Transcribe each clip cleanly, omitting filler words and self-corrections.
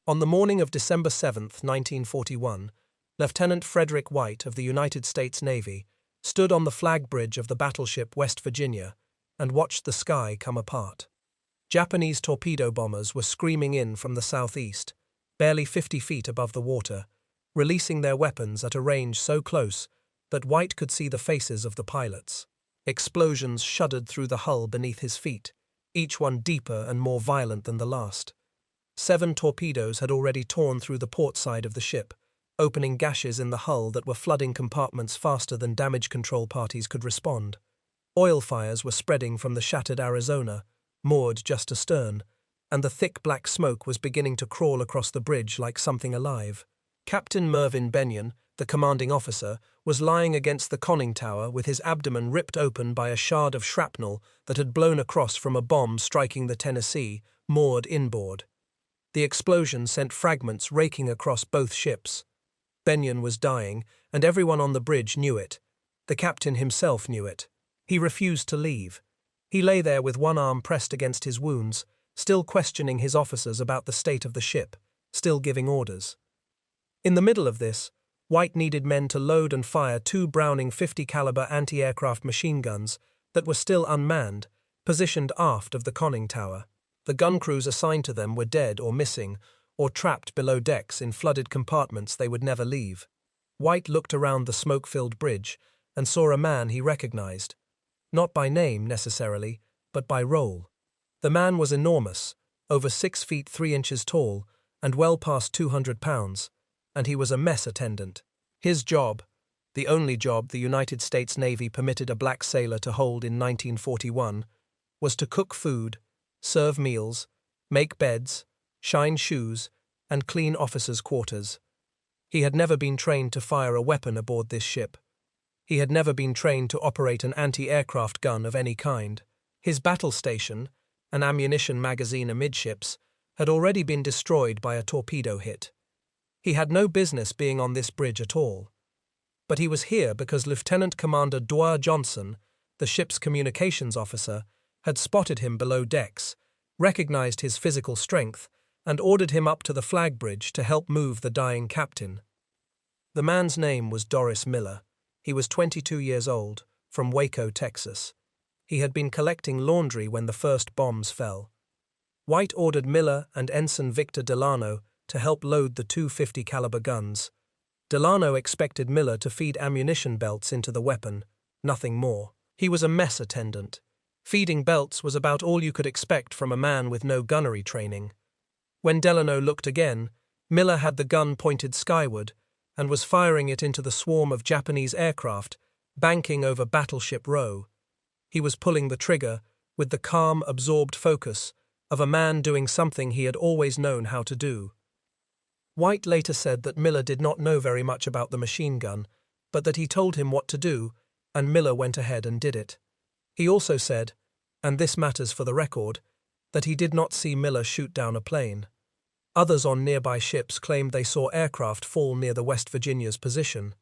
On the morning of December 7, 1941, Lieutenant Frederick White of the United States Navy stood on the flag bridge of the battleship West Virginia and watched the sky come apart. Japanese torpedo bombers were screaming in from the southeast, barely 50 feet above the water, releasing their weapons at a range so close that White could see the faces of the pilots. Explosions shuddered through the hull beneath his feet, each one deeper and more violent than the last. 7 torpedoes had already torn through the port side of the ship, opening gashes in the hull that were flooding compartments faster than damage control parties could respond. Oil fires were spreading from the shattered Arizona, moored just astern, and the thick black smoke was beginning to crawl across the bridge like something alive. Captain Mervyn Benyon, the commanding officer, was lying against the conning tower with his abdomen ripped open by a shard of shrapnel that had blown across from a bomb striking the Tennessee, moored inboard. The explosion sent fragments raking across both ships. Benyon was dying, and everyone on the bridge knew it. The captain himself knew it. He refused to leave. He lay there with one arm pressed against his wounds, still questioning his officers about the state of the ship, still giving orders. In the middle of this, White needed men to load and fire 2 Browning 50 caliber anti-aircraft machine guns that were still unmanned, positioned aft of the conning tower. The gun crews assigned to them were dead or missing, or trapped below decks in flooded compartments they would never leave. White looked around the smoke-filled bridge and saw a man he recognized, not by name necessarily, but by role. The man was enormous, over 6 feet 3 inches tall, and well past 200 pounds, and he was a mess attendant. His job, the only job the United States Navy permitted a black sailor to hold in 1941, was to cook food, serve meals, make beds, shine shoes, and clean officers' quarters. He had never been trained to fire a weapon aboard this ship. He had never been trained to operate an anti-aircraft gun of any kind. His battle station, an ammunition magazine amidships, had already been destroyed by a torpedo hit. He had no business being on this bridge at all. But he was here because Lieutenant Commander Dorie Johnson, the ship's communications officer, had spotted him below decks, recognized his physical strength, and ordered him up to the flag bridge to help move the dying captain. The man's name was Doris Miller. He was 22 years old, from Waco, Texas. He had been collecting laundry when the first bombs fell. White ordered Miller and Ensign Victor Delano to help load the 250 caliber guns. Delano expected Miller to feed ammunition belts into the weapon, nothing more. He was a mess attendant. Feeding belts was about all you could expect from a man with no gunnery training. When Delano looked again, Miller had the gun pointed skyward and was firing it into the swarm of Japanese aircraft banking over Battleship Row. He was pulling the trigger with the calm, absorbed focus of a man doing something he had always known how to do. White later said that Miller did not know very much about the machine gun, but that he told him what to do, and Miller went ahead and did it. He also said, and this matters for the record, that he did not see Miller shoot down a plane. Others on nearby ships claimed they saw aircraft fall near the West Virginia's position.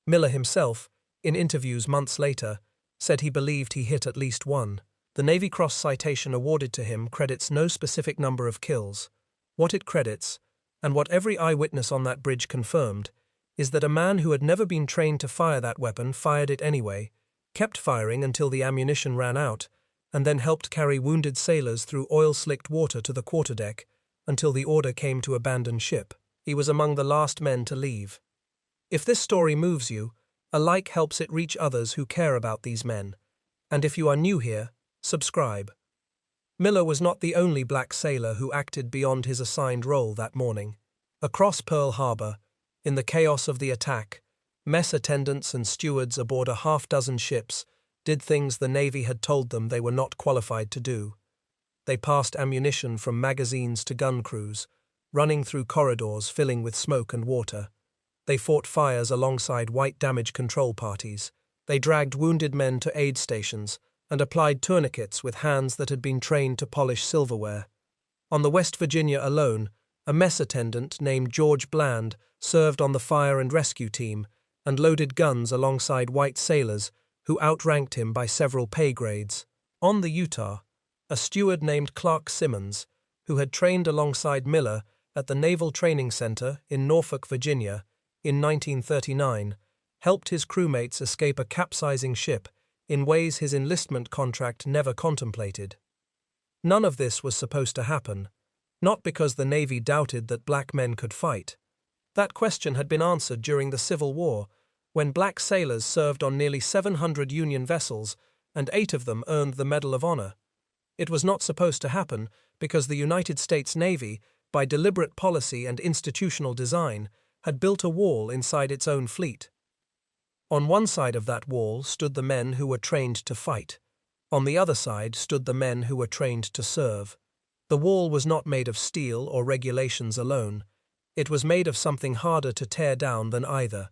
Miller himself, in interviews months later, said he believed he hit at least one. The Navy Cross citation awarded to him credits no specific number of kills. What it credits, and what every eyewitness on that bridge confirmed, is that a man who had never been trained to fire that weapon fired it anyway, kept firing until the ammunition ran out, and then helped carry wounded sailors through oil-slicked water to the quarterdeck until the order came to abandon ship. He was among the last men to leave. If this story moves you, a like helps it reach others who care about these men, and if you are new here, subscribe. Miller was not the only black sailor who acted beyond his assigned role that morning. Across Pearl Harbor, in the chaos of the attack, mess attendants and stewards aboard a half-dozen ships did things the Navy had told them they were not qualified to do. They passed ammunition from magazines to gun crews, running through corridors filling with smoke and water. They fought fires alongside white damage control parties. They dragged wounded men to aid stations and applied tourniquets with hands that had been trained to polish silverware. On the West Virginia alone, a mess attendant named George Bland served on the fire and rescue team and loaded guns alongside white sailors who outranked him by several pay grades. On the Utah, a steward named Clark Simmons, who had trained alongside Miller at the Naval Training Center in Norfolk, Virginia, in 1939, helped his crewmates escape a capsizing ship in ways his enlistment contract never contemplated. None of this was supposed to happen, not because the Navy doubted that black men could fight. That question had been answered during the Civil War, when black sailors served on nearly 700 Union vessels and 8 of them earned the Medal of Honor. It was not supposed to happen because the United States Navy, by deliberate policy and institutional design, had built a wall inside its own fleet. On one side of that wall stood the men who were trained to fight. On the other side stood the men who were trained to serve. The wall was not made of steel or regulations alone. It was made of something harder to tear down than either.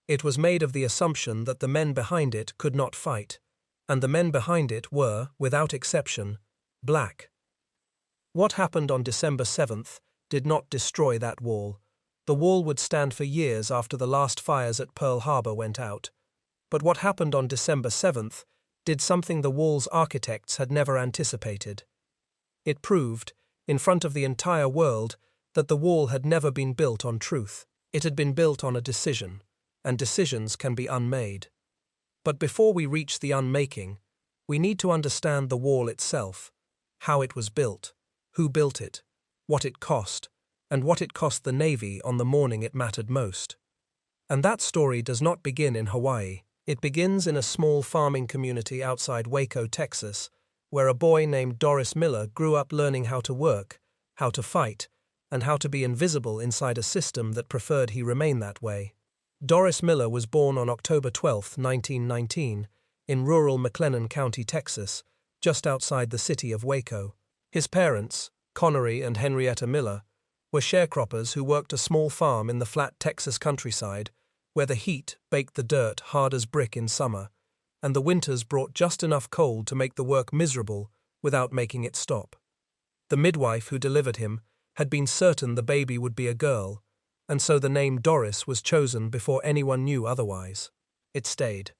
It was made of the assumption that the men behind it could not fight, and the men behind it were, without exception, black. What happened on December 7th did not destroy that wall. The wall would stand for years after the last fires at Pearl Harbor went out. But what happened on December 7th did something the wall's architects had never anticipated. It proved, in front of the entire world, that the wall had never been built on truth. It had been built on a decision, and decisions can be unmade. But before we reach the unmaking, we need to understand the wall itself, how it was built, who built it, what it cost, and what it cost the Navy on the morning it mattered most. And that story does not begin in Hawaii. It begins in a small farming community outside Waco, Texas, where a boy named Doris Miller grew up learning how to work, how to fight, and how to be invisible inside a system that preferred he remain that way. Doris Miller was born on October 12, 1919, in rural McLennan County, Texas, just outside the city of Waco. His parents, Connery and Henrietta Miller, were sharecroppers who worked a small farm in the flat Texas countryside, where the heat baked the dirt hard as brick in summer, and the winters brought just enough cold to make the work miserable without making it stop. The midwife who delivered him had been certain the baby would be a girl, and so the name Doris was chosen before anyone knew otherwise. It stayed.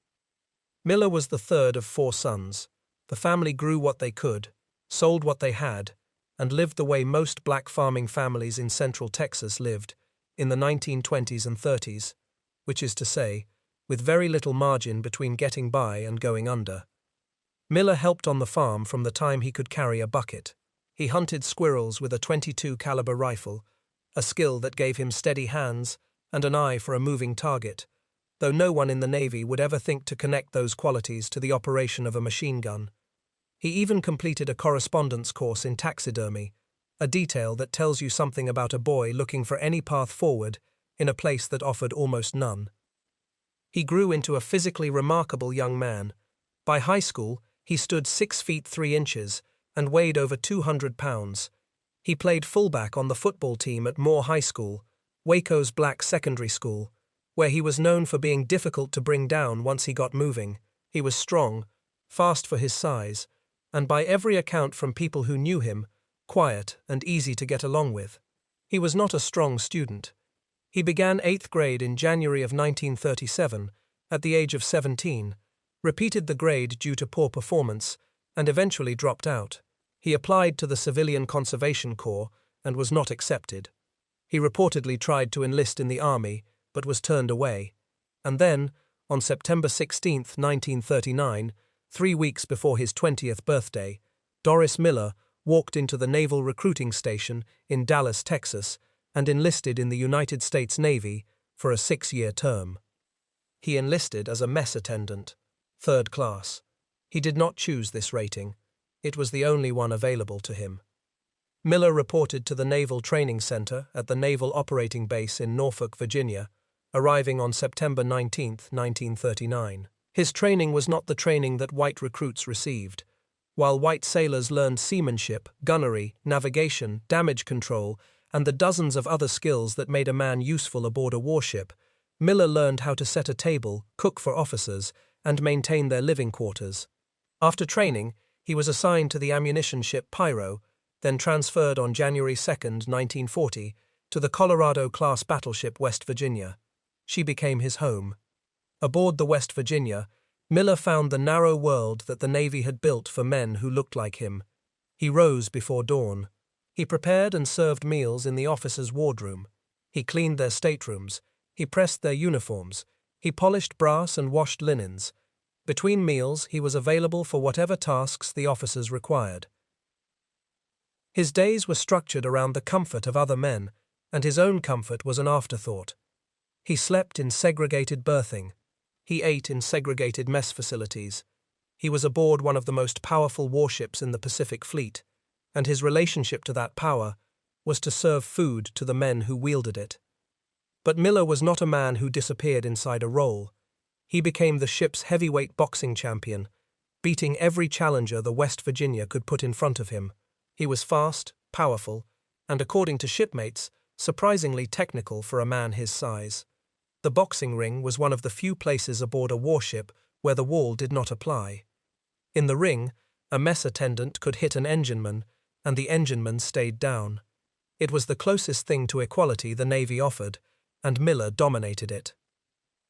Miller was the third of 4 sons. The family grew what they could, sold what they had, and lived the way most black farming families in central Texas lived in the 1920s and 30s, which is to say, with very little margin between getting by and going under. Miller helped on the farm from the time he could carry a bucket. He hunted squirrels with a .22 caliber rifle, a skill that gave him steady hands and an eye for a moving target, though no one in the Navy would ever think to connect those qualities to the operation of a machine gun. He even completed a correspondence course in taxidermy, a detail that tells you something about a boy looking for any path forward in a place that offered almost none. He grew into a physically remarkable young man. By high school, he stood 6 feet 3 inches and weighed over 200 pounds. He played fullback on the football team at Moore High School, Waco's black secondary school, where he was known for being difficult to bring down once he got moving. He was strong, fast for his size, and by every account from people who knew him, quiet and easy to get along with. He was not a strong student. He began 8th grade in January of 1937, at the age of 17, repeated the grade due to poor performance, and eventually dropped out. He applied to the Civilian Conservation Corps and was not accepted. He reportedly tried to enlist in the army, but was turned away. And then, on September 16, 1939, 3 weeks before his 20th birthday, Doris Miller walked into the Naval recruiting station in Dallas, Texas, and enlisted in the United States Navy for a 6-year term. He enlisted as a mess attendant, 3rd class. He did not choose this rating. It was the only one available to him. Miller reported to the Naval Training Center at the Naval Operating Base in Norfolk, Virginia, arriving on September 19, 1939. His training was not the training that white recruits received. While white sailors learned seamanship, gunnery, navigation, damage control, and the dozens of other skills that made a man useful aboard a warship, Miller learned how to set a table, cook for officers, and maintain their living quarters. After training, he was assigned to the ammunition ship Pyro, then transferred on January 2, 1940, to the Colorado-class battleship West Virginia. She became his home. Aboard the West Virginia, Miller found the narrow world that the Navy had built for men who looked like him. He rose before dawn. He prepared and served meals in the officers' wardroom. He cleaned their staterooms. He pressed their uniforms. He polished brass and washed linens. Between meals, he was available for whatever tasks the officers required. His days were structured around the comfort of other men, and his own comfort was an afterthought. He slept in segregated berthing. He ate in segregated mess facilities. He was aboard one of the most powerful warships in the Pacific Fleet, and his relationship to that power was to serve food to the men who wielded it. But Miller was not a man who disappeared inside a role. He became the ship's heavyweight boxing champion, beating every challenger the West Virginia could put in front of him. He was fast, powerful, and according to shipmates, surprisingly technical for a man his size. The boxing ring was one of the few places aboard a warship where the wall did not apply. In the ring, a mess attendant could hit an engineman, and the engineman stayed down. It was the closest thing to equality the Navy offered, and Miller dominated it.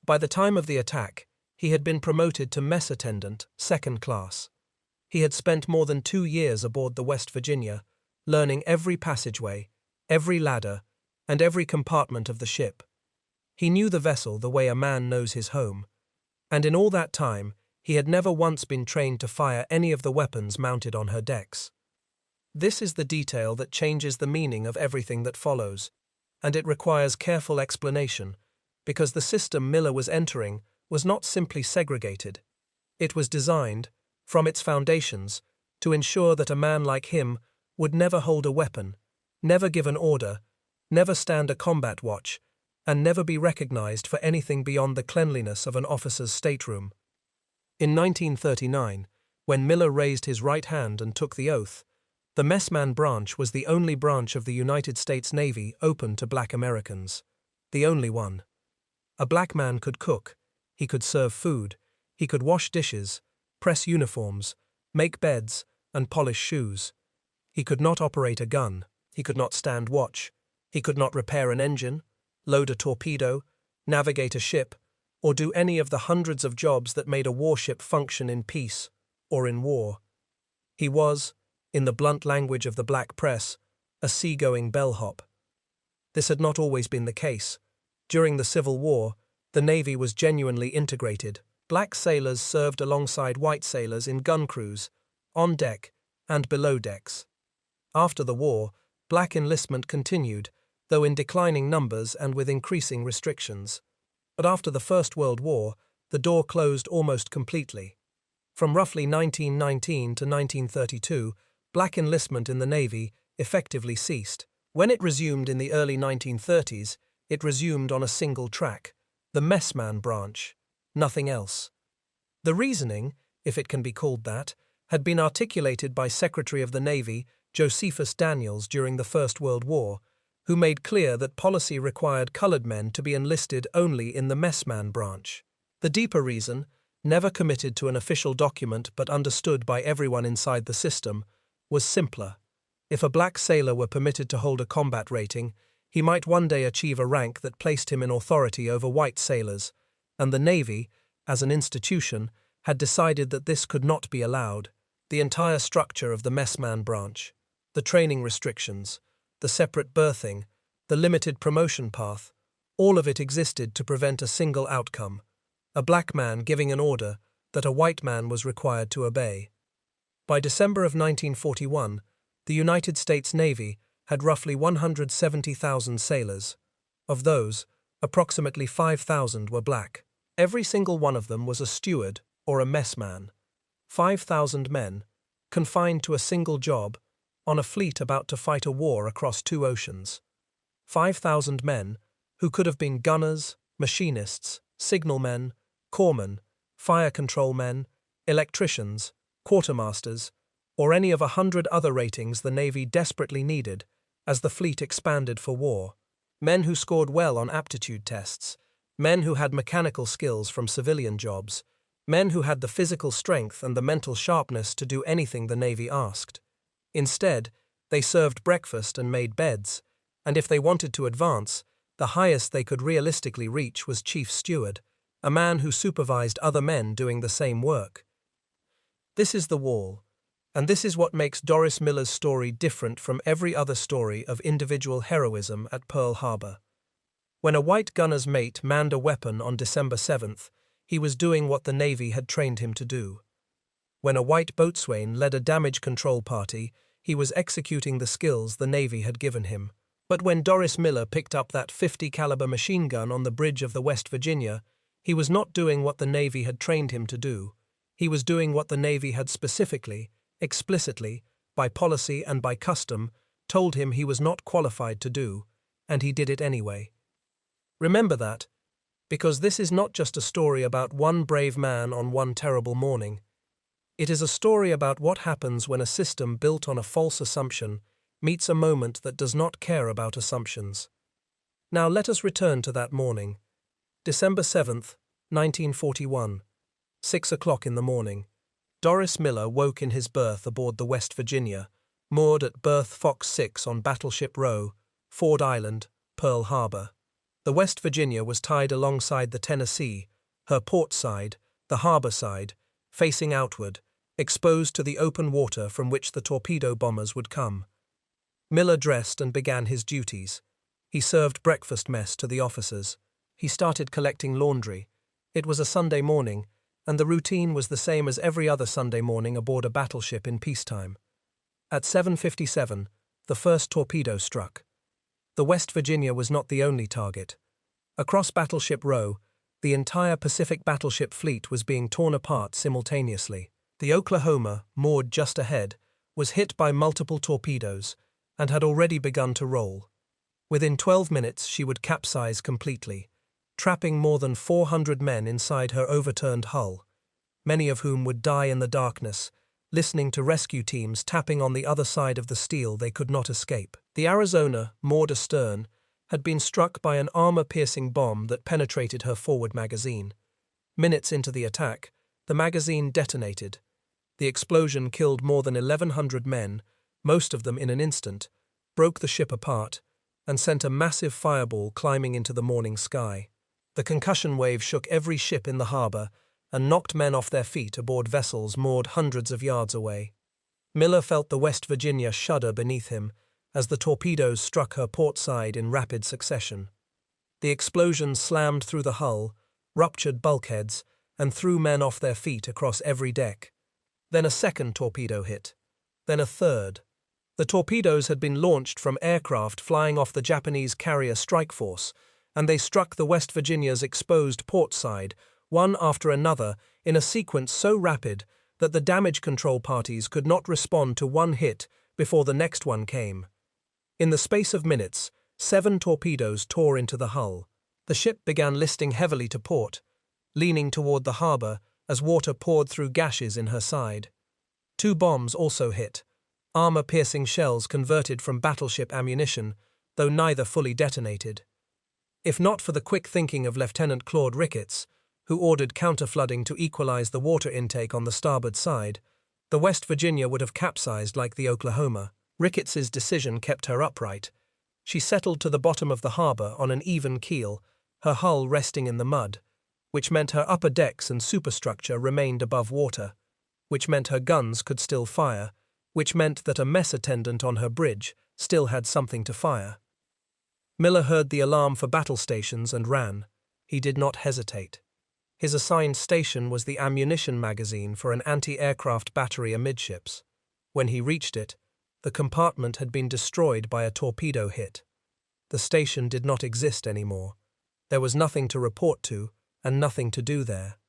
By the time of the attack, he had been promoted to mess attendant, second class. He had spent more than 2 years aboard the West Virginia, learning every passageway, every ladder, and every compartment of the ship. He knew the vessel the way a man knows his home, and in all that time, he had never once been trained to fire any of the weapons mounted on her decks. This is the detail that changes the meaning of everything that follows, and it requires careful explanation, because the system Miller was entering was not simply segregated. It was designed, from its foundations, to ensure that a man like him would never hold a weapon, never give an order, never stand a combat watch, and never be recognized for anything beyond the cleanliness of an officer's stateroom. In 1939, when Miller raised his right hand and took the oath, the messman branch was the only branch of the United States Navy open to black Americans. The only one. A black man could cook, he could serve food, he could wash dishes, press uniforms, make beds, and polish shoes. He could not operate a gun, he could not stand watch, he could not repair an engine, load a torpedo, navigate a ship, or do any of the hundreds of jobs that made a warship function in peace or in war. He was, in the blunt language of the black press, a seagoing bellhop. This had not always been the case. During the Civil War, the Navy was genuinely integrated. Black sailors served alongside white sailors in gun crews, on deck, and below decks. After the war, black enlistment continued, though in declining numbers and with increasing restrictions. But after the First World War, the door closed almost completely. From roughly 1919 to 1932, black enlistment in the Navy effectively ceased. When it resumed in the early 1930s, it resumed on a single track, the messman branch, nothing else. The reasoning, if it can be called that, had been articulated by Secretary of the Navy Josephus Daniels during the First World War, who made clear that policy required colored men to be enlisted only in the messman branch. The deeper reason, never committed to an official document but understood by everyone inside the system, was simpler. If a black sailor were permitted to hold a combat rating, he might one day achieve a rank that placed him in authority over white sailors, and the Navy, as an institution, had decided that this could not be allowed. The entire structure of the messman branch, the training restrictions, the separate berthing, the limited promotion path, all of it existed to prevent a single outcome, a black man giving an order that a white man was required to obey. By December of 1941, the United States Navy had roughly 170,000 sailors. Of those, approximately 5,000 were black. Every single one of them was a steward or a messman. 5,000 men, confined to a single job, on a fleet about to fight a war across 2 oceans. 5,000 men, who could have been gunners, machinists, signalmen, corpsmen, fire control men, electricians, quartermasters, or any of 100 other ratings the Navy desperately needed as the fleet expanded for war. Men who scored well on aptitude tests, men who had mechanical skills from civilian jobs, men who had the physical strength and the mental sharpness to do anything the Navy asked. Instead, they served breakfast and made beds, and if they wanted to advance, the highest they could realistically reach was chief steward, a man who supervised other men doing the same work. This is the wall. And this is what makes Doris Miller's story different from every other story of individual heroism at Pearl Harbor. When a white gunner's mate manned a weapon on December 7th, he was doing what the Navy had trained him to do. When a white boatswain led a damage control party, he was executing the skills the Navy had given him. But when Doris Miller picked up that .50 caliber machine gun on the bridge of the West Virginia, he was not doing what the Navy had trained him to do. He was doing what the Navy had specifically, explicitly, by policy and by custom, told him he was not qualified to do, and he did it anyway. Remember that, because this is not just a story about one brave man on one terrible morning. It is a story about what happens when a system built on a false assumption meets a moment that does not care about assumptions. Now let us return to that morning. December 7th, 1941, 6 o'clock in the morning. Doris Miller woke in his berth aboard the West Virginia, moored at berth Fox 6 on Battleship Row, Ford Island, Pearl Harbor. The West Virginia was tied alongside the Tennessee, her port side, the harbor side, facing outward, exposed to the open water from which the torpedo bombers would come. Miller dressed and began his duties. He served breakfast mess to the officers. He started collecting laundry. It was a Sunday morning, and the routine was the same as every other Sunday morning aboard a battleship in peacetime. At 7:57, the first torpedo struck. The West Virginia was not the only target. Across Battleship Row, the entire Pacific battleship fleet was being torn apart simultaneously. The Oklahoma, moored just ahead, was hit by multiple torpedoes and had already begun to roll. Within 12 minutes she would capsize completely, trapping more than 400 men inside her overturned hull, many of whom would die in the darkness, listening to rescue teams tapping on the other side of the steel they could not escape. The Arizona, moored astern, had been struck by an armor-piercing bomb that penetrated her forward magazine. Minutes into the attack, the magazine detonated. The explosion killed more than 1,100 men, most of them in an instant, broke the ship apart, and sent a massive fireball climbing into the morning sky. The concussion wave shook every ship in the harbor and knocked men off their feet aboard vessels moored hundreds of yards away. Miller felt the West Virginia shudder beneath him as the torpedoes struck her port side in rapid succession. The explosion slammed through the hull, ruptured bulkheads, and threw men off their feet across every deck. Then a second torpedo hit. Then a third. The torpedoes had been launched from aircraft flying off the Japanese carrier Strike Force, and they struck the West Virginia's exposed port side, one after another, in a sequence so rapid that the damage control parties could not respond to one hit before the next one came. In the space of minutes, 7 torpedoes tore into the hull. The ship began listing heavily to port, leaning toward the harbor as water poured through gashes in her side. 2 bombs also hit, armor-piercing shells converted from battleship ammunition, though neither fully detonated. If not for the quick thinking of Lieutenant Claude Ricketts, who ordered counterflooding to equalize the water intake on the starboard side, the West Virginia would have capsized like the Oklahoma. Ricketts's decision kept her upright. She settled to the bottom of the harbor on an even keel, her hull resting in the mud, which meant her upper decks and superstructure remained above water, which meant her guns could still fire, which meant that a mess attendant on her bridge still had something to fire. Miller heard the alarm for battle stations and ran. He did not hesitate. His assigned station was the ammunition magazine for an anti-aircraft battery amidships. When he reached it, the compartment had been destroyed by a torpedo hit. The station did not exist anymore. There was nothing to report to and nothing to do there.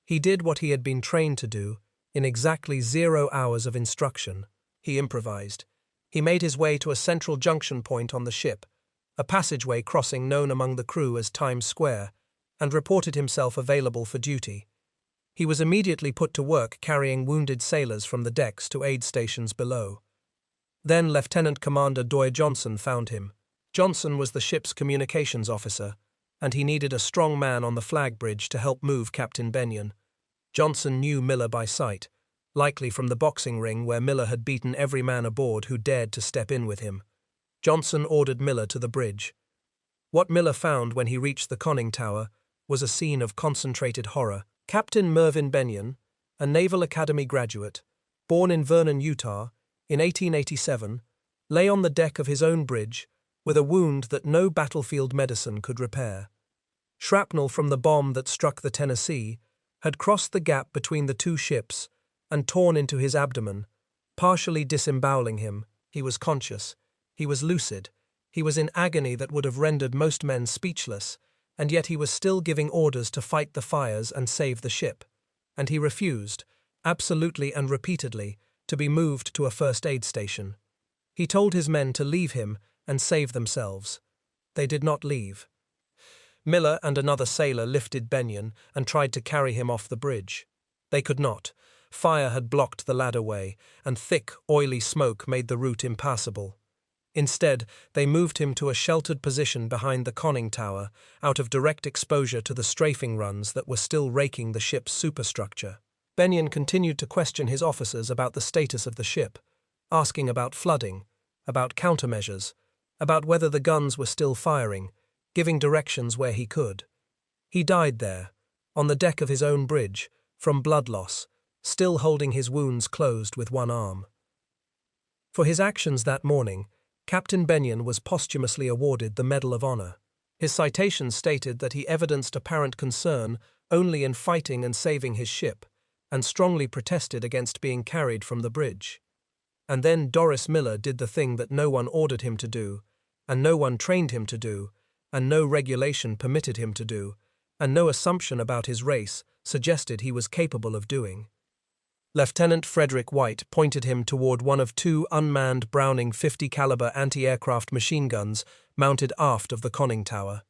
He did what he had been trained to do in exactly 0 hours of instruction. He improvised. He made his way to a central junction point on the ship, a passageway crossing known among the crew as Times Square, and reported himself available for duty. He was immediately put to work carrying wounded sailors from the decks to aid stations below. Then Lieutenant Commander Dorie Johnson found him. Johnson was the ship's communications officer, and he needed a strong man on the flag bridge to help move Captain Benyon. Johnson knew Miller by sight, likely from the boxing ring where Miller had beaten every man aboard who dared to step in with him. Johnson ordered Miller to the bridge. What Miller found when he reached the conning tower was a scene of concentrated horror. Captain Mervyn Benyon, a Naval Academy graduate, born in Vernon, Utah, in 1887, lay on the deck of his own bridge with a wound that no battlefield medicine could repair. Shrapnel from the bomb that struck the Tennessee had crossed the gap between the two ships and torn into his abdomen, partially disemboweling him. He was conscious. He was lucid. He was in agony that would have rendered most men speechless, and yet he was still giving orders to fight the fires and save the ship. And he refused, absolutely and repeatedly, to be moved to a first aid station. He told his men to leave him and save themselves. They did not leave. Miller and another sailor lifted Benyon and tried to carry him off the bridge. They could not. Fire had blocked the ladderway, and thick, oily smoke made the route impassable. Instead, they moved him to a sheltered position behind the conning tower, out of direct exposure to the strafing runs that were still raking the ship's superstructure. Benyon continued to question his officers about the status of the ship, asking about flooding, about countermeasures, about whether the guns were still firing, giving directions where he could. He died there, on the deck of his own bridge, from blood loss, still holding his wounds closed with one arm. For his actions that morning, Captain Benyon was posthumously awarded the Medal of Honor. His citations stated that he evidenced apparent concern only in fighting and saving his ship, and strongly protested against being carried from the bridge. And then Doris Miller did the thing that no one ordered him to do, and no one trained him to do, and no regulation permitted him to do, and no assumption about his race suggested he was capable of doing. Lieutenant Frederick White pointed him toward one of two unmanned Browning 50 caliber anti-aircraft machine guns mounted aft of the conning tower.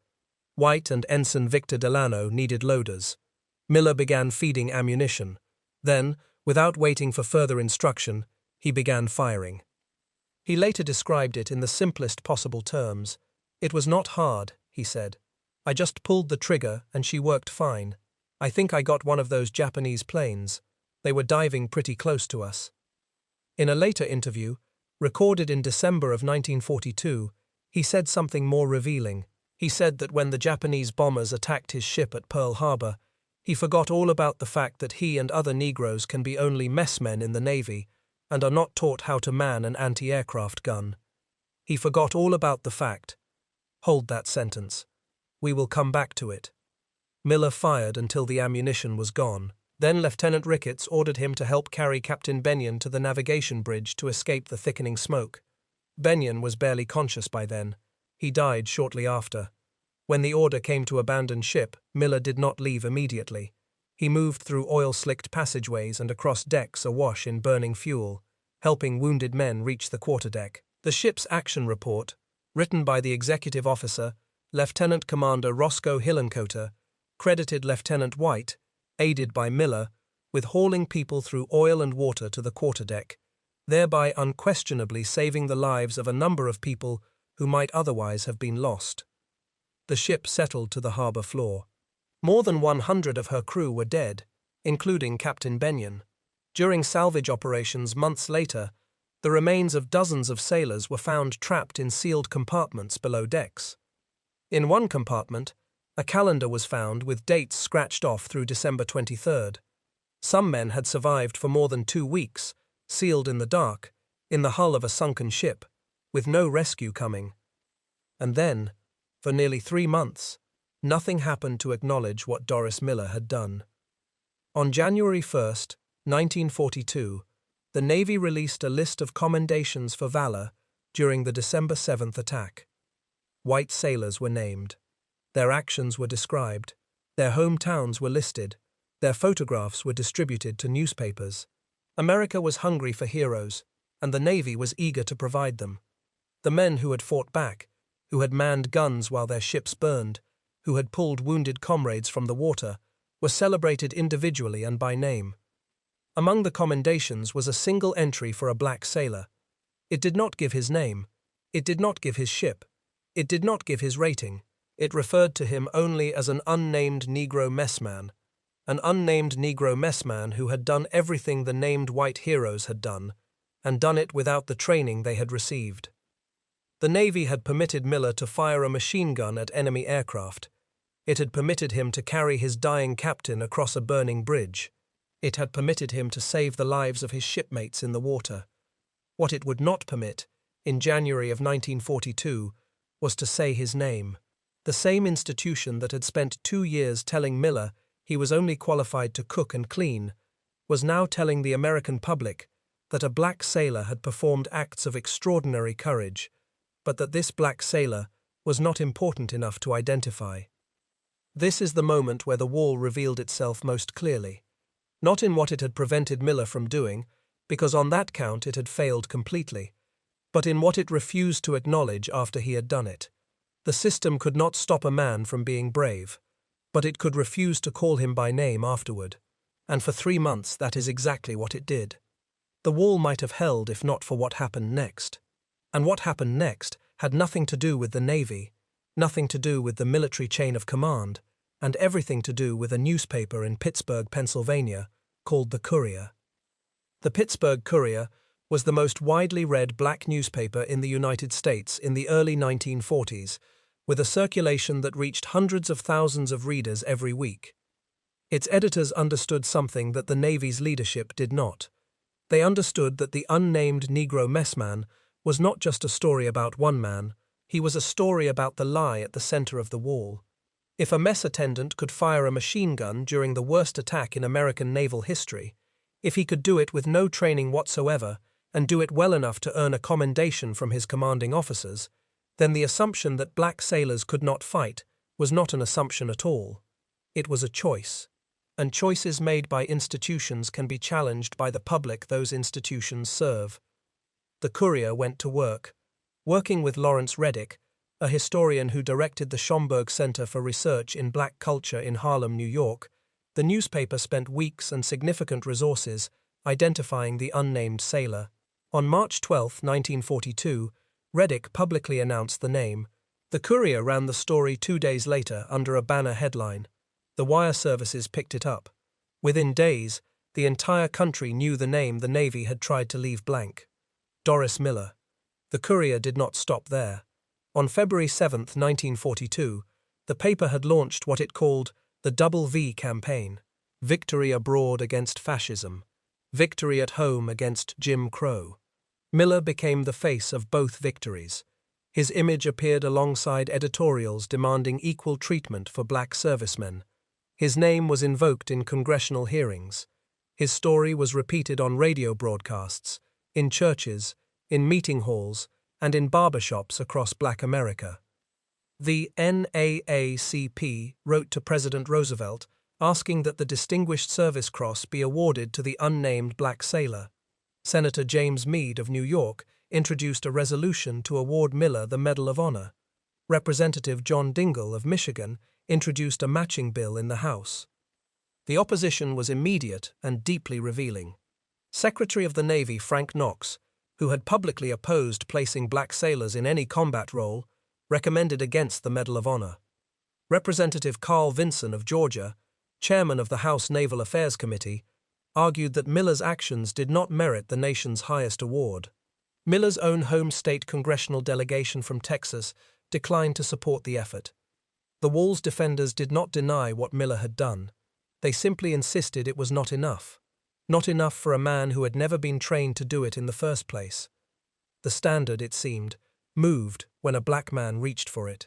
White and Ensign Victor Delano needed loaders. Miller began feeding ammunition. Then, without waiting for further instruction, he began firing. He later described it in the simplest possible terms. "It was not hard," he said. "I just pulled the trigger and she worked fine. I think I got one of those Japanese planes. They were diving pretty close to us." In a later interview, recorded in December of 1942, he said something more revealing. He said that when the Japanese bombers attacked his ship at Pearl Harbor, he forgot all about the fact that he and other Negroes can be only messmen in the Navy and are not taught how to man an anti-aircraft gun. He forgot all about the fact. Hold that sentence. We will come back to it. Miller fired until the ammunition was gone. Then Lieutenant Ricketts ordered him to help carry Captain Benyon to the navigation bridge to escape the thickening smoke. Benyon was barely conscious by then. He died shortly after. When the order came to abandon ship, Miller did not leave immediately. He moved through oil-slicked passageways and across decks awash in burning fuel, helping wounded men reach the quarterdeck. The ship's action report, written by the executive officer, Lieutenant Commander Roscoe Hillencoter, credited Lieutenant White, aided by Miller, with hauling people through oil and water to the quarterdeck, thereby unquestionably saving the lives of a number of people who might otherwise have been lost. The ship settled to the harbor floor. More than 100 of her crew were dead, including Captain Benyon. During salvage operations months later, the remains of dozens of sailors were found trapped in sealed compartments below decks. In one compartment, a calendar was found with dates scratched off through December 23rd. Some men had survived for more than 2 weeks, sealed in the dark, in the hull of a sunken ship, with no rescue coming. And then, for nearly 3 months, nothing happened to acknowledge what Doris Miller had done. On January 1st, 1942, the Navy released a list of commendations for valor during the December 7th attack. White sailors were named. Their actions were described. Their hometowns were listed. Their photographs were distributed to newspapers. America was hungry for heroes, and the Navy was eager to provide them. The men who had fought back, who had manned guns while their ships burned, who had pulled wounded comrades from the water, were celebrated individually and by name. Among the commendations was a single entry for a black sailor. It did not give his name. It did not give his ship. It did not give his rating. It referred to him only as an unnamed Negro messman, who had done everything the named white heroes had done, and done it without the training they had received. The Navy had permitted Miller to fire a machine gun at enemy aircraft. It had permitted him to carry his dying captain across a burning bridge. It had permitted him to save the lives of his shipmates in the water. What it would not permit, in January of 1942, was to say his name. The same institution that had spent 2 years telling Miller he was only qualified to cook and clean was now telling the American public that a black sailor had performed acts of extraordinary courage, but that this black sailor was not important enough to identify. This is the moment where the wall revealed itself most clearly, not in what it had prevented Miller from doing, because on that count it had failed completely, but in what it refused to acknowledge after he had done it. The system could not stop a man from being brave, but it could refuse to call him by name afterward. And for 3 months that is exactly what it did. The wall might have held if not for what happened next. And what happened next had nothing to do with the Navy, nothing to do with the military chain of command, and everything to do with a newspaper in Pittsburgh, Pennsylvania, called the Courier. The Pittsburgh Courier was the most widely read black newspaper in the United States in the early 1940s, with a circulation that reached hundreds of thousands of readers every week. Its editors understood something that the Navy's leadership did not. They understood that the unnamed Negro messman was not just a story about one man, he was a story about the lie at the center of the wall. If a mess attendant could fire a machine gun during the worst attack in American naval history, if he could do it with no training whatsoever and do it well enough to earn a commendation from his commanding officers, then the assumption that black sailors could not fight was not an assumption at all. It was a choice. And choices made by institutions can be challenged by the public those institutions serve. The Courier went to work. Working with Lawrence Reddick, a historian who directed the Schomburg Center for Research in Black Culture in Harlem, New York, the newspaper spent weeks and significant resources identifying the unnamed sailor. On March 12, 1942, Reddick publicly announced the name. The Courier ran the story 2 days later under a banner headline. The wire services picked it up. Within days, the entire country knew the name the Navy had tried to leave blank. Doris Miller. The Courier did not stop there. On February 7, 1942, the paper had launched what it called the WWII campaign, Victory Abroad Against Fascism, Victory at Home Against Jim Crow. Miller became the face of both victories. His image appeared alongside editorials demanding equal treatment for black servicemen. His name was invoked in congressional hearings. His story was repeated on radio broadcasts, in churches, in meeting halls, and in barbershops across Black America. The NAACP wrote to President Roosevelt asking that the Distinguished Service Cross be awarded to the unnamed black sailor. Senator James Meade of New York introduced a resolution to award Miller the Medal of Honor. Representative John Dingell of Michigan introduced a matching bill in the House. The opposition was immediate and deeply revealing. Secretary of the Navy Frank Knox, who had publicly opposed placing black sailors in any combat role, recommended against the Medal of Honor. Representative Carl Vinson of Georgia, chairman of the House Naval Affairs Committee, argued that Miller's actions did not merit the nation's highest award. Miller's own home state congressional delegation from Texas declined to support the effort. The wall's defenders did not deny what Miller had done. They simply insisted it was not enough. Not enough for a man who had never been trained to do it in the first place. The standard, it seemed, moved when a black man reached for it.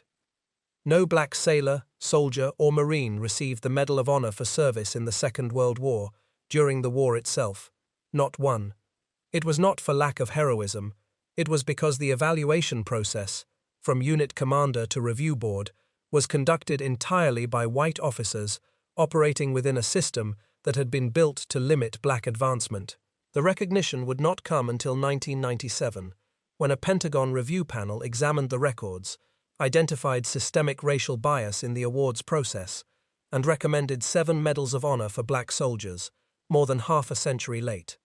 No black sailor, soldier, or Marine received the Medal of Honor for service in the Second World War, during the war itself. Not one. It was not for lack of heroism. It was because the evaluation process, from unit commander to review board, was conducted entirely by white officers operating within a system that had been built to limit black advancement. The recognition would not come until 1997, when a Pentagon review panel examined the records, identified systemic racial bias in the awards process, and recommended 7 medals of honor for black soldiers, more than half a century late.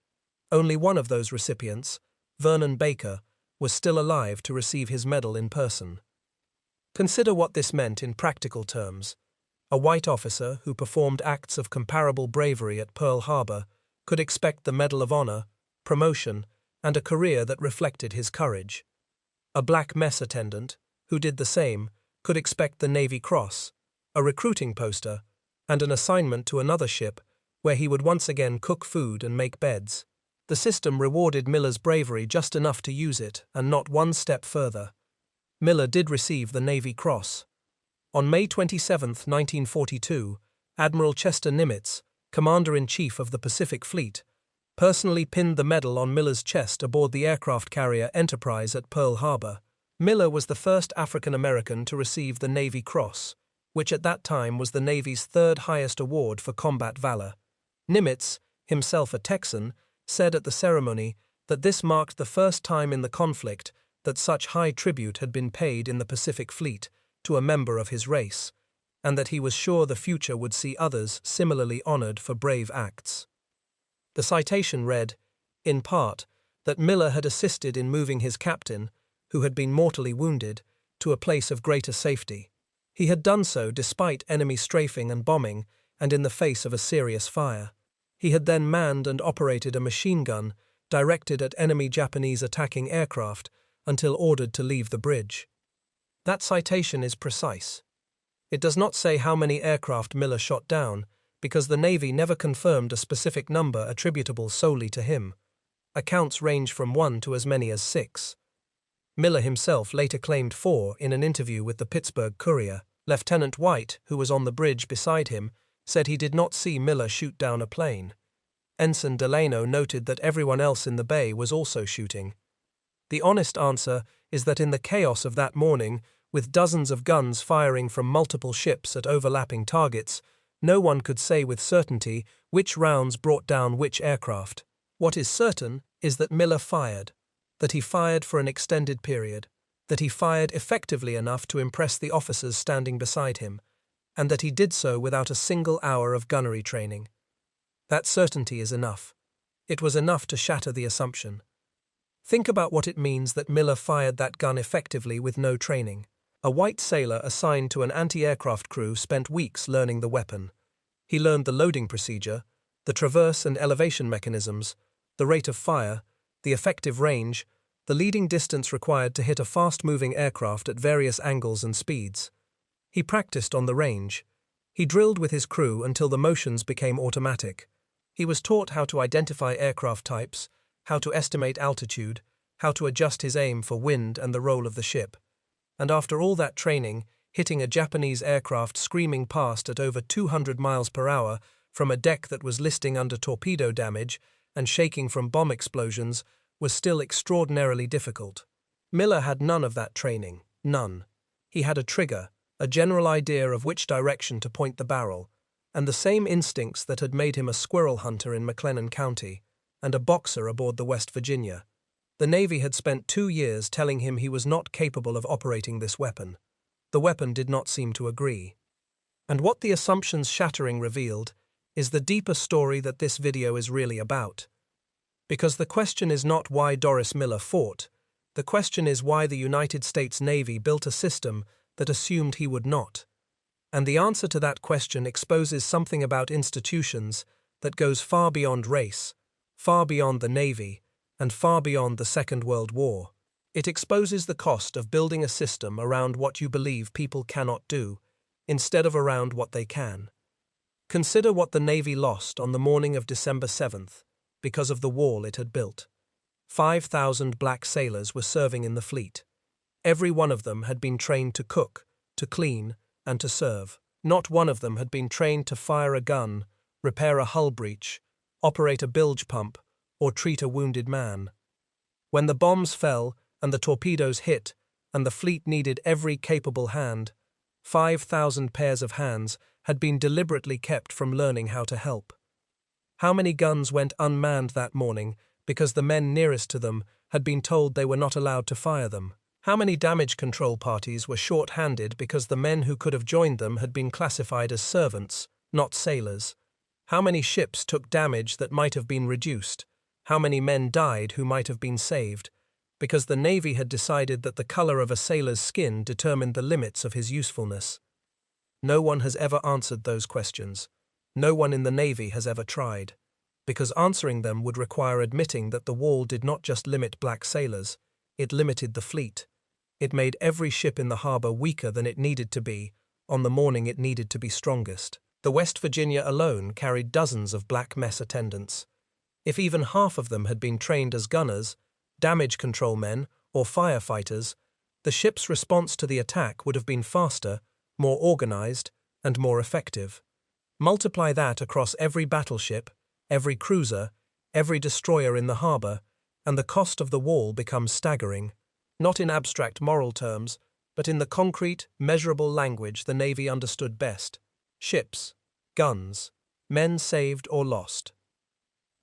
Only one of those recipients, Vernon Baker, was still alive to receive his medal in person. Consider what this meant in practical terms. A white officer who performed acts of comparable bravery at Pearl Harbor could expect the Medal of Honor, promotion, and a career that reflected his courage. A black mess attendant, who did the same, could expect the Navy Cross, a recruiting poster, and an assignment to another ship where he would once again cook food and make beds. The system rewarded Miller's bravery just enough to use it, and not one step further. Miller did receive the Navy Cross. On May 27, 1942, Admiral Chester Nimitz, Commander-in-Chief of the Pacific Fleet, personally pinned the medal on Miller's chest aboard the aircraft carrier Enterprise at Pearl Harbor. Miller was the first African-American to receive the Navy Cross, which at that time was the Navy's third highest award for combat valor. Nimitz, himself a Texan, said at the ceremony that this marked the first time in the conflict that such high tribute had been paid in the Pacific Fleet to a member of his race, and that he was sure the future would see others similarly honored for brave acts. The citation read, in part, that Miller had assisted in moving his captain, who had been mortally wounded, to a place of greater safety. He had done so despite enemy strafing and bombing and in the face of a serious fire. He had then manned and operated a machine gun directed at enemy Japanese attacking aircraft until ordered to leave the bridge. That citation is precise. It does not say how many aircraft Miller shot down, because the Navy never confirmed a specific number attributable solely to him. Accounts range from 1 to as many as 6. Miller himself later claimed 4 in an interview with the Pittsburgh Courier. Lieutenant White, who was on the bridge beside him, said he did not see Miller shoot down a plane. Ensign Delano noted that everyone else in the bay was also shooting. The honest answer is that in the chaos of that morning, with dozens of guns firing from multiple ships at overlapping targets, no one could say with certainty which rounds brought down which aircraft. What is certain is that Miller fired, that he fired for an extended period, that he fired effectively enough to impress the officers standing beside him, and that he did so without a single hour of gunnery training. That certainty is enough. It was enough to shatter the assumption. Think about what it means that Miller fired that gun effectively with no training. A white sailor assigned to an anti-aircraft crew spent weeks learning the weapon. He learned the loading procedure, the traverse and elevation mechanisms, the rate of fire, the effective range, the leading distance required to hit a fast-moving aircraft at various angles and speeds. He practiced on the range. He drilled with his crew until the motions became automatic. He was taught how to identify aircraft types, how to estimate altitude, how to adjust his aim for wind and the roll of the ship. And after all that training, hitting a Japanese aircraft screaming past at over 200 miles per hour from a deck that was listing under torpedo damage and shaking from bomb explosions was still extraordinarily difficult. Miller had none of that training, none. He had a trigger, a general idea of which direction to point the barrel, and the same instincts that had made him a squirrel hunter in McLennan County, and a boxer aboard the West Virginia. The Navy had spent 2 years telling him he was not capable of operating this weapon. The weapon did not seem to agree. And what the assumptions shattering revealed is the deeper story that this video is really about. Because the question is not why Doris Miller fought, the question is why the United States Navy built a system that assumed he would not. And the answer to that question exposes something about institutions that goes far beyond race, far beyond the Navy, and far beyond the Second World War. It exposes the cost of building a system around what you believe people cannot do, instead of around what they can. Consider what the Navy lost on the morning of December 7th, because of the wall it had built. 5,000 black sailors were serving in the fleet. Every one of them had been trained to cook, to clean, and to serve. Not one of them had been trained to fire a gun, repair a hull breach, operate a bilge pump, or treat a wounded man. When the bombs fell and the torpedoes hit and the fleet needed every capable hand, 5,000 pairs of hands had been deliberately kept from learning how to help. How many guns went unmanned that morning because the men nearest to them had been told they were not allowed to fire them? How many damage control parties were short-handed because the men who could have joined them had been classified as servants, not sailors? How many ships took damage that might have been reduced? How many men died who might have been saved, because the Navy had decided that the color of a sailor's skin determined the limits of his usefulness? No one has ever answered those questions. No one in the Navy has ever tried, because answering them would require admitting that the wall did not just limit black sailors, it limited the fleet. It made every ship in the harbor weaker than it needed to be on the morning it needed to be strongest. The West Virginia alone carried dozens of black mess attendants. If even half of them had been trained as gunners, damage control men, or firefighters, the ship's response to the attack would have been faster, more organized, and more effective. Multiply that across every battleship, every cruiser, every destroyer in the harbor, and the cost of the wall becomes staggering, not in abstract moral terms, but in the concrete, measurable language the Navy understood best: ships, guns, men saved or lost.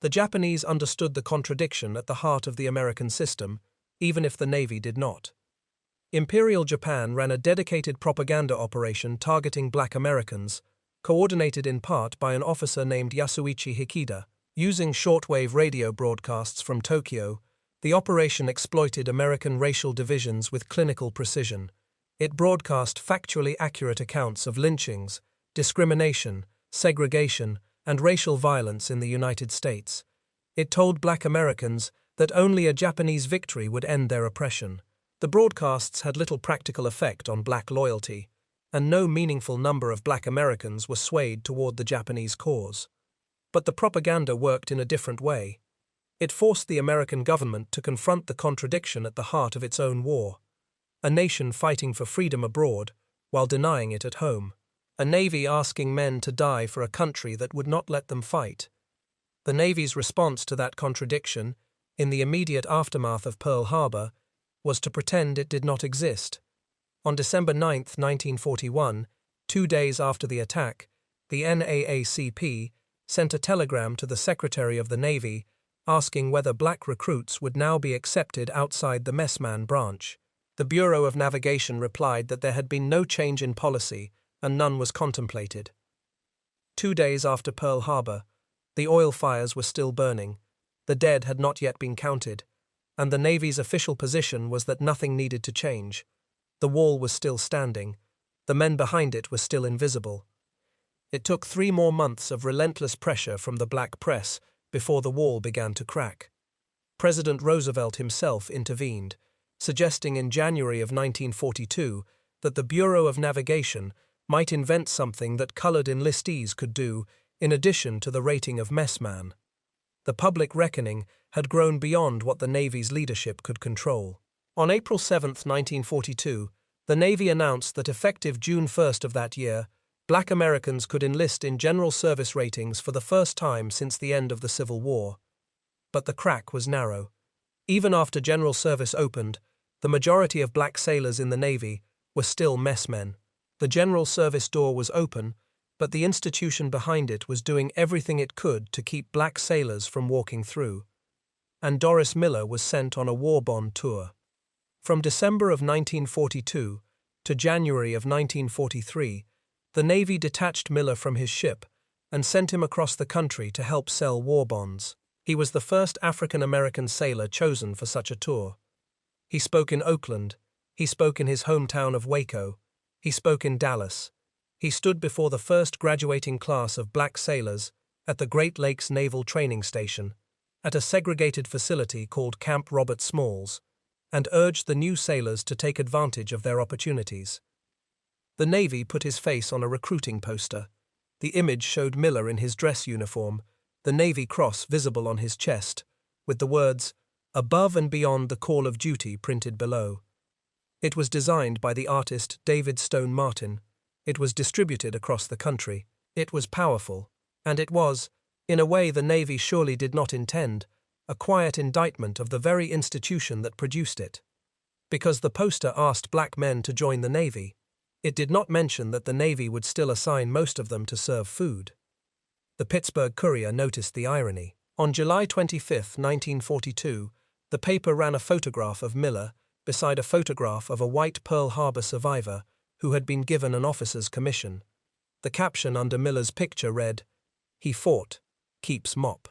The Japanese understood the contradiction at the heart of the American system, even if the Navy did not. Imperial Japan ran a dedicated propaganda operation targeting black Americans, coordinated in part by an officer named Yasuichi Hikida. Using shortwave radio broadcasts from Tokyo, the operation exploited American racial divisions with clinical precision. It broadcast factually accurate accounts of lynchings, discrimination, segregation, and racial violence in the United States. It told black Americans that only a Japanese victory would end their oppression. The broadcasts had little practical effect on black loyalty, and no meaningful number of black Americans were swayed toward the Japanese cause. But the propaganda worked in a different way. It forced the American government to confront the contradiction at the heart of its own war. A nation fighting for freedom abroad while denying it at home. A Navy asking men to die for a country that would not let them fight. The Navy's response to that contradiction, in the immediate aftermath of Pearl Harbor, was to pretend it did not exist. On December 9, 1941, 2 days after the attack, the NAACP sent a telegram to the Secretary of the Navy asking whether black recruits would now be accepted outside the messman branch. The Bureau of Navigation replied that there had been no change in policy and none was contemplated. 2 days after Pearl Harbor, the oil fires were still burning, the dead had not yet been counted, and the Navy's official position was that nothing needed to change. The wall was still standing, the men behind it were still invisible. It took 3 more months of relentless pressure from the black press before the wall began to crack. President Roosevelt himself intervened, suggesting in January of 1942 that the Bureau of Navigation might invent something that colored enlistees could do in addition to the rating of messman. The public reckoning had grown beyond what the Navy's leadership could control. On April 7, 1942, the Navy announced that effective June 1 of that year, black Americans could enlist in general service ratings for the first time since the end of the Civil War. But the crack was narrow. Even after general service opened, the majority of black sailors in the Navy were still messmen. The general service door was open, but the institution behind it was doing everything it could to keep black sailors from walking through. And Doris Miller was sent on a war bond tour. From December of 1942 to January of 1943, the Navy detached Miller from his ship and sent him across the country to help sell war bonds. He was the first African-American sailor chosen for such a tour. He spoke in Oakland, he spoke in his hometown of Waco, he spoke in Dallas. He stood before the first graduating class of black sailors at the Great Lakes Naval Training Station, at a segregated facility called Camp Robert Smalls, and urged the new sailors to take advantage of their opportunities. The Navy put his face on a recruiting poster. The image showed Miller in his dress uniform, the Navy Cross visible on his chest, with the words, "Above and Beyond the Call of Duty" printed below. It was designed by the artist David Stone Martin. It was distributed across the country. It was powerful, and it was, in a way the Navy surely did not intend, a quiet indictment of the very institution that produced it. Because the poster asked black men to join the Navy, it did not mention that the Navy would still assign most of them to serve food. The Pittsburgh Courier noticed the irony. On July 25, 1942, the paper ran a photograph of Miller beside a photograph of a white Pearl Harbor survivor who had been given an officer's commission. The caption under Miller's picture read, "He fought, keeps mop."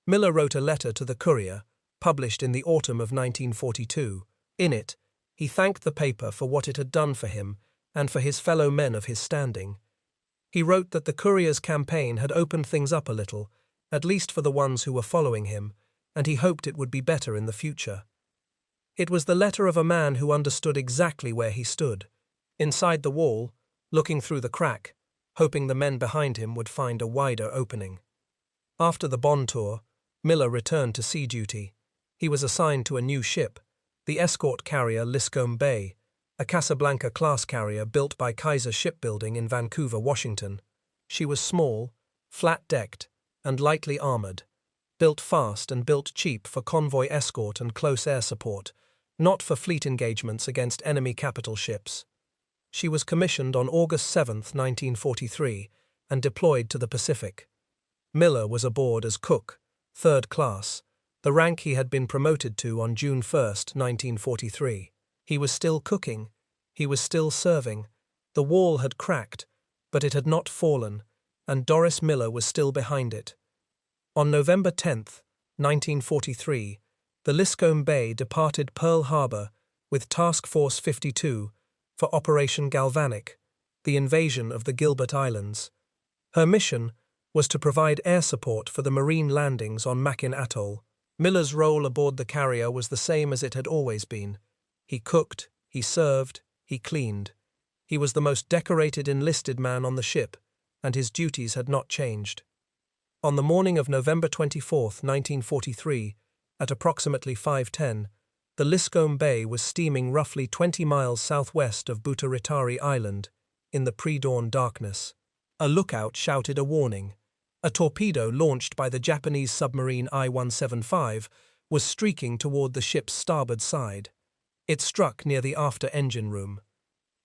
Miller wrote a letter to the Courier, published in the autumn of 1942. In it, he thanked the paper for what it had done for him and for his fellow men of his standing. He wrote that the Courier's campaign had opened things up a little, at least for the ones who were following him, and he hoped it would be better in the future. It was the letter of a man who understood exactly where he stood. Inside the wall, looking through the crack, hoping the men behind him would find a wider opening. After the bond tour, Miller returned to sea duty. He was assigned to a new ship, the escort carrier Liscome Bay, a Casablanca-class carrier built by Kaiser Shipbuilding in Vancouver, Washington. She was small, flat-decked, and lightly armored, built fast and built cheap for convoy escort and close air support, not for fleet engagements against enemy capital ships. She was commissioned on August 7, 1943, and deployed to the Pacific. Miller was aboard as cook, third class, the rank he had been promoted to on June 1, 1943. He was still cooking. He was still serving. The wall had cracked, but it had not fallen, and Doris Miller was still behind it. On November 10, 1943, the Liscome Bay departed Pearl Harbor with Task Force 52 for Operation Galvanic, the invasion of the Gilbert Islands. Her mission was to provide air support for the Marine landings on Makin Atoll. Miller's role aboard the carrier was the same as it had always been. He cooked, he served, he cleaned. He was the most decorated enlisted man on the ship, and his duties had not changed. On the morning of November 24, 1943, at approximately 5:10, the Liscome Bay was steaming roughly 20 miles southwest of Butaritari Island in the pre-dawn darkness. A lookout shouted a warning. A torpedo launched by the Japanese submarine I-175 was streaking toward the ship's starboard side. It struck near the after engine room.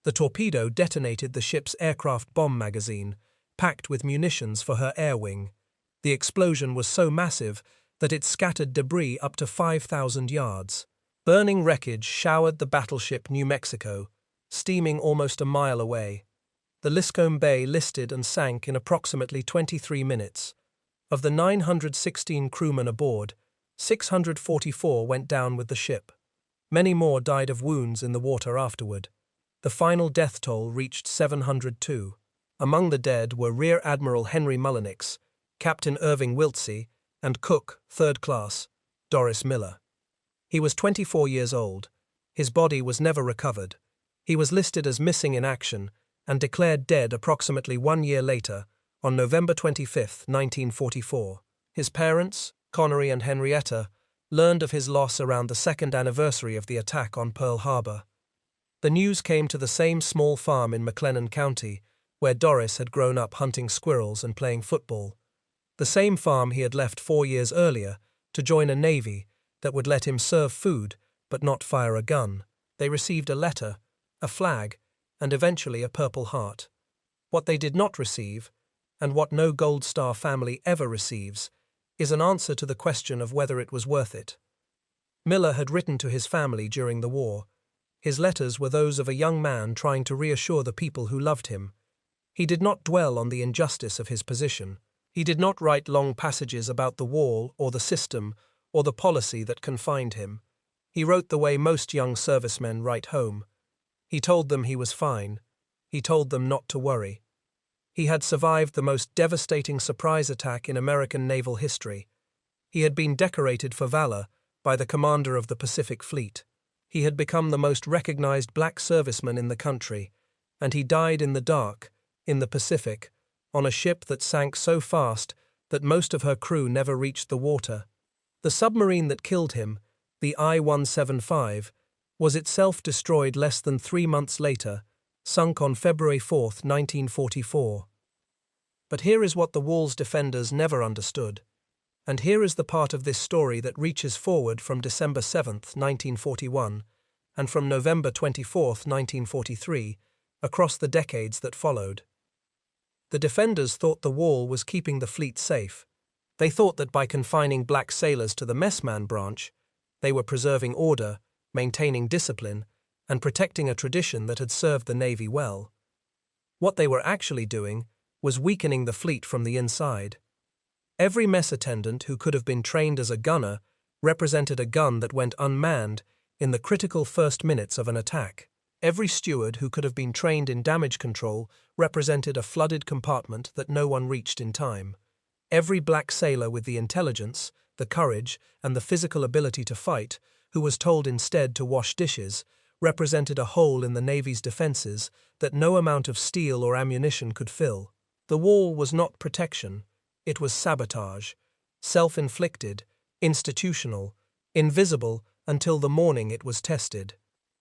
The torpedo detonated the ship's aircraft bomb magazine, packed with munitions for her air wing. The explosion was so massive that it scattered debris up to 5,000 yards. Burning wreckage showered the battleship New Mexico, steaming almost a mile away. The Liscome Bay listed and sank in approximately 23 minutes. Of the 916 crewmen aboard, 644 went down with the ship. Many more died of wounds in the water afterward. The final death toll reached 702. Among the dead were Rear Admiral Henry Mullenix, Captain Irving Wiltsey, and cook, third class, Doris Miller. He was 24 years old. His body was never recovered. He was listed as missing in action and declared dead approximately 1 year later, on November 25, 1944. His parents, Connery and Henrietta, learned of his loss around the second anniversary of the attack on Pearl Harbor. The news came to the same small farm in McLennan County, where Doris had grown up hunting squirrels and playing football. The same farm he had left 4 years earlier to join a navy that would let him serve food but not fire a gun. They received a letter, a flag, and eventually a Purple Heart. What they did not receive, and what no Gold Star family ever receives, is an answer to the question of whether it was worth it. Miller had written to his family during the war. His letters were those of a young man trying to reassure the people who loved him. He did not dwell on the injustice of his position. He did not write long passages about the wall or the system or the policy that confined him. He wrote the way most young servicemen write home. He told them he was fine. He told them not to worry. He had survived the most devastating surprise attack in American naval history. He had been decorated for valor by the commander of the Pacific Fleet. He had become the most recognized black serviceman in the country, and he died in the dark, in the Pacific, on a ship that sank so fast that most of her crew never reached the water. The submarine that killed him, the I-175, was itself destroyed less than 3 months later, sunk on February 4, 1944. But here is what the wall's defenders never understood, and here is the part of this story that reaches forward from December 7, 1941, and from November 24, 1943, across the decades that followed. The defenders thought the wall was keeping the fleet safe. They thought that by confining black sailors to the messman branch, they were preserving order, maintaining discipline, and protecting a tradition that had served the Navy well. What they were actually doing was weakening the fleet from the inside. Every mess attendant who could have been trained as a gunner represented a gun that went unmanned in the critical first minutes of an attack. Every steward who could have been trained in damage control represented a flooded compartment that no one reached in time. Every black sailor with the intelligence, the courage, and the physical ability to fight, who was told instead to wash dishes, represented a hole in the Navy's defenses that no amount of steel or ammunition could fill. The wall was not protection, it was sabotage, self-inflicted, institutional, invisible until the morning it was tested.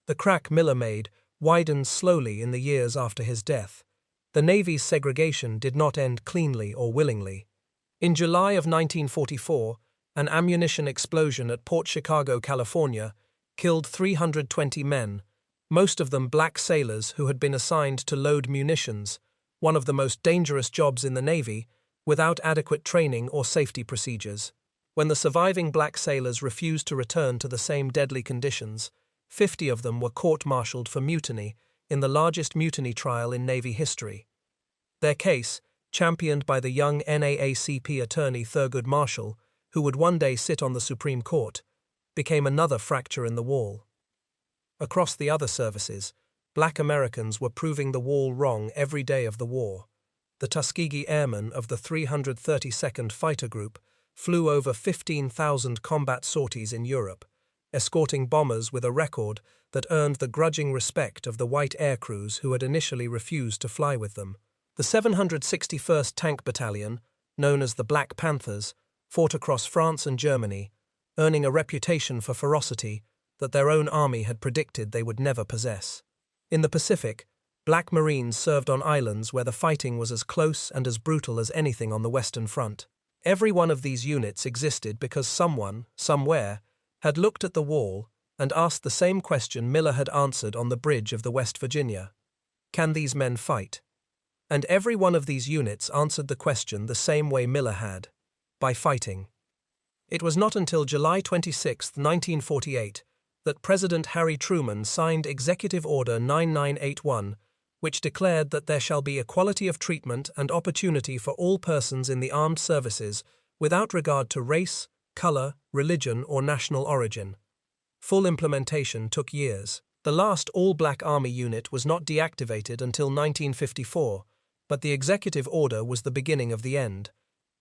The crack Miller made widened slowly in the years after his death. The Navy's segregation did not end cleanly or willingly. In July of 1944, an ammunition explosion at Port Chicago, California, killed 320 men, most of them black sailors who had been assigned to load munitions, one of the most dangerous jobs in the Navy, without adequate training or safety procedures. When the surviving black sailors refused to return to the same deadly conditions, 50 of them were court-martialed for mutiny in the largest mutiny trial in Navy history. Their case, championed by the young NAACP attorney Thurgood Marshall, who would one day sit on the Supreme Court, became another fracture in the wall. Across the other services, black Americans were proving the wall wrong every day of the war. The Tuskegee Airmen of the 332nd Fighter Group flew over 15,000 combat sorties in Europe, escorting bombers with a record that earned the grudging respect of the white aircrews who had initially refused to fly with them. The 761st Tank Battalion, known as the Black Panthers, fought across France and Germany, earning a reputation for ferocity that their own army had predicted they would never possess. In the Pacific, Black Marines served on islands where the fighting was as close and as brutal as anything on the Western Front. Every one of these units existed because someone, somewhere, had looked at the wall and asked the same question Miller had answered on the bridge of the West Virginia. Can these men fight? And every one of these units answered the question the same way Miller had, by fighting. It was not until July 26, 1948, that President Harry Truman signed Executive Order 9981, which declared that there shall be equality of treatment and opportunity for all persons in the armed services without regard to race, color, religion, or national origin. Full implementation took years. The last all-black Army unit was not deactivated until 1954, but the executive order was the beginning of the end.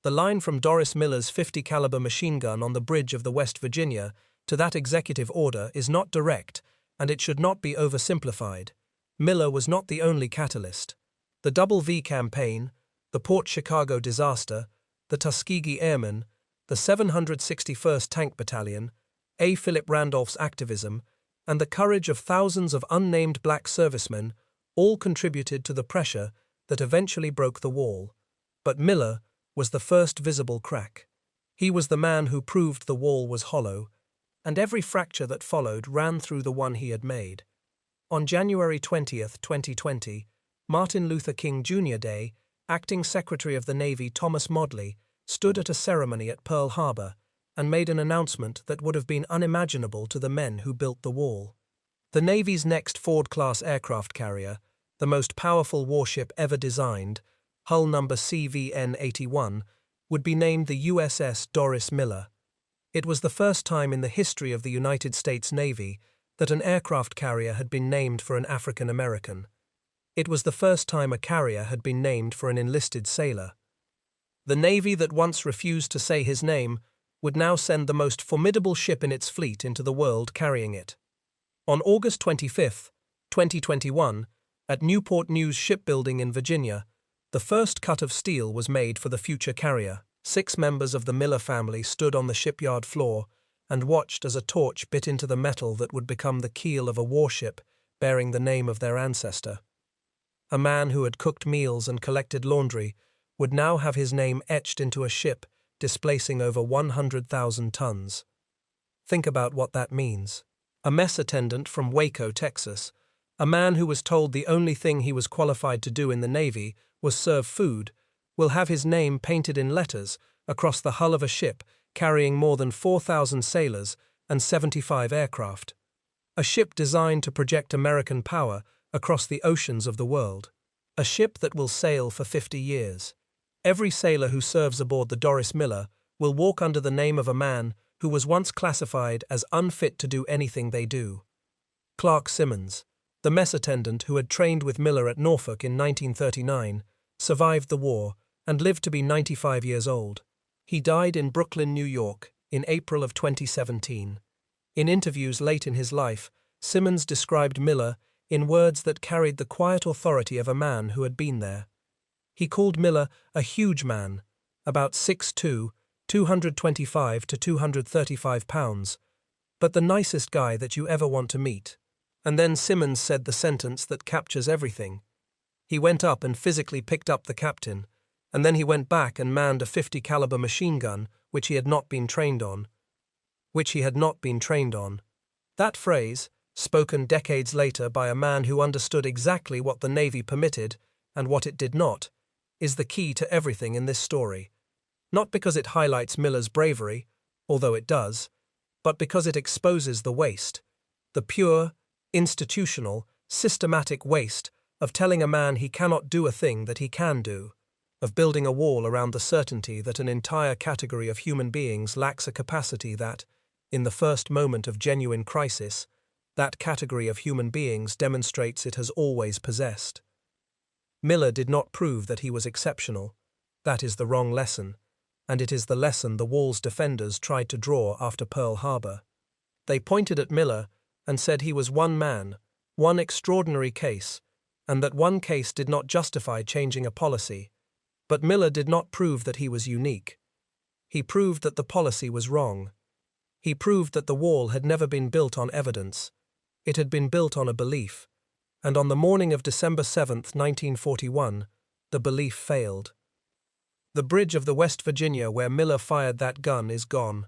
The line from Doris Miller's .50 caliber machine gun on the bridge of the West Virginia to that executive order is not direct, and it should not be oversimplified. Miller was not the only catalyst. The WWII campaign, the Port Chicago disaster, the Tuskegee Airmen, the 761st Tank Battalion, A. Philip Randolph's activism, and the courage of thousands of unnamed black servicemen all contributed to the pressure that eventually broke the wall. But Miller was the first visible crack. He was the man who proved the wall was hollow, and every fracture that followed ran through the one he had made. On January 20, 2020, Martin Luther King Jr. Day, Acting Secretary of the Navy Thomas Modly stood at a ceremony at Pearl Harbor and made an announcement that would have been unimaginable to the men who built the wall. The Navy's next Ford-class aircraft carrier, the most powerful warship ever designed, hull number CVN-81, would be named the USS Doris Miller. It was the first time in the history of the United States Navy that an aircraft carrier had been named for an African American. It was the first time a carrier had been named for an enlisted sailor. The Navy that once refused to say his name would now send the most formidable ship in its fleet into the world carrying it. On August 25, 2021, at Newport News Shipbuilding in Virginia, the first cut of steel was made for the future carrier. 6 members of the Miller family stood on the shipyard floor and watched as a torch bit into the metal that would become the keel of a warship bearing the name of their ancestor. A man who had cooked meals and collected laundry would now have his name etched into a ship displacing over 100,000 tons. Think about what that means. A mess attendant from Waco, Texas, a man who was told the only thing he was qualified to do in the Navy was serve food, will have his name painted in letters across the hull of a ship carrying more than 4,000 sailors and 75 aircraft. A ship designed to project American power across the oceans of the world. A ship that will sail for 50 years. Every sailor who serves aboard the Doris Miller will walk under the name of a man who was once classified as unfit to do anything they do. Clark Simmons, the mess attendant who had trained with Miller at Norfolk in 1939, survived the war and lived to be 95 years old. He died in Brooklyn, New York, in April of 2017. In interviews late in his life, Simmons described Miller in words that carried the quiet authority of a man who had been there. He called Miller a huge man, about 6'2", 225 to 235 pounds, but the nicest guy that you ever want to meet. And then Simmons said the sentence that captures everything. He went up and physically picked up the captain, and then he went back and manned a .50 caliber machine gun which he had not been trained on. That phrase, spoken decades later by a man who understood exactly what the Navy permitted and what it did not, is the key to everything in this story. Not because it highlights Miller's bravery, although it does, but because it exposes the waste, the pure, institutional, systematic waste of telling a man he cannot do a thing that he can do, of building a wall around the certainty that an entire category of human beings lacks a capacity that, in the first moment of genuine crisis, that category of human beings demonstrates it has always possessed. Miller did not prove that he was exceptional. That is the wrong lesson, and it is the lesson the wall's defenders tried to draw after Pearl Harbor. They pointed at Miller and said he was one man, one extraordinary case, and that one case did not justify changing a policy. But Miller did not prove that he was unique. He proved that the policy was wrong. He proved that the wall had never been built on evidence. It had been built on a belief, and on the morning of December 7, 1941, the belief failed. The bridge of the West Virginia where Miller fired that gun is gone.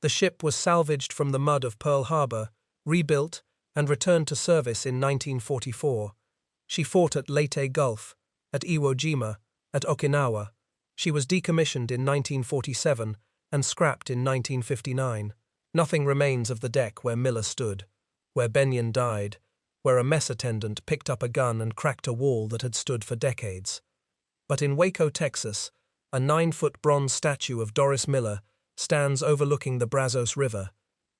The ship was salvaged from the mud of Pearl Harbor, rebuilt, and returned to service in 1944. She fought at Leyte Gulf, at Iwo Jima, at Okinawa. She was decommissioned in 1947 and scrapped in 1959. Nothing remains of the deck where Miller stood, where Benyon died, where a mess attendant picked up a gun and cracked a wall that had stood for decades. But in Waco, Texas, a 9-foot bronze statue of Doris Miller stands overlooking the Brazos River,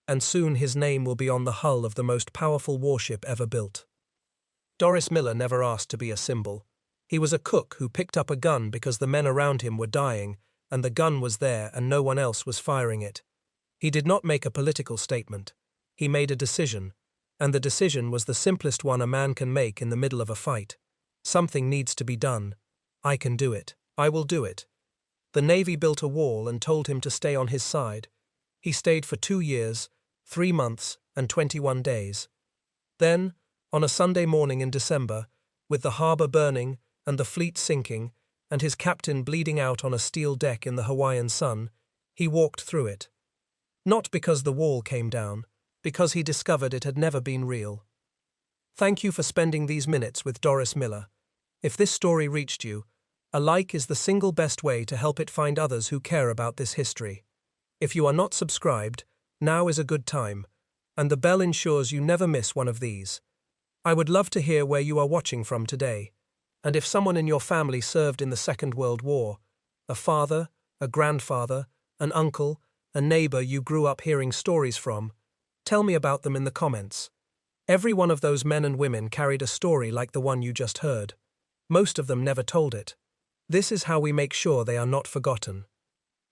and soon his name will be on the hull of the most powerful warship ever built. Doris Miller never asked to be a symbol. He was a cook who picked up a gun because the men around him were dying, and the gun was there and no one else was firing it. He did not make a political statement. He made a decision, and the decision was the simplest one a man can make in the middle of a fight. Something needs to be done. I can do it. I will do it. The Navy built a wall and told him to stay on his side. He stayed for 2 years, 3 months, and 21 days. Then, on a Sunday morning in December, with the harbor burning and the fleet sinking, and his captain bleeding out on a steel deck in the Hawaiian sun, he walked through it. Not because the wall came down, because he discovered it had never been real. Thank you for spending these minutes with Doris Miller. If this story reached you, a like is the single best way to help it find others who care about this history. If you are not subscribed, now is a good time, and the bell ensures you never miss one of these. I would love to hear where you are watching from today, and if someone in your family served in the Second World War, a father, a grandfather, an uncle, a neighbor you grew up hearing stories from, tell me about them in the comments. Every one of those men and women carried a story like the one you just heard. Most of them never told it. This is how we make sure they are not forgotten.